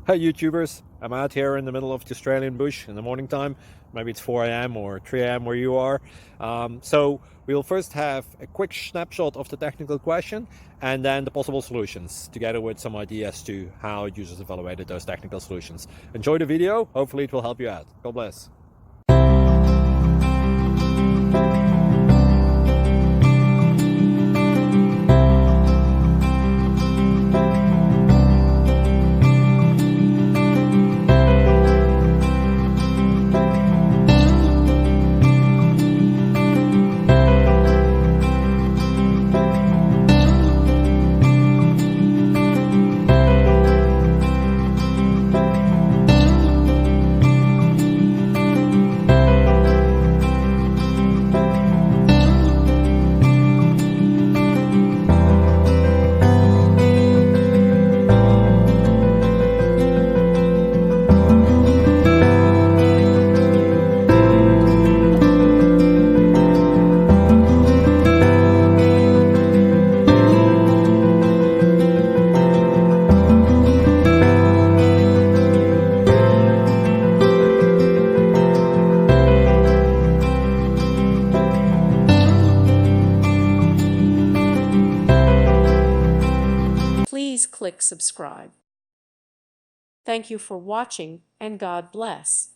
Hey YouTubers, I'm out here in the middle of the Australian bush in the morning time. Maybe it's 4 a.m. or 3 a.m. where you are. So we'll first have a quick snapshot of the technical question and then the possible solutions, together with some ideas to how users evaluated those technical solutions. Enjoy the video, hopefully it will help you out. God bless. Please click subscribe. Thank you for watching, and God bless.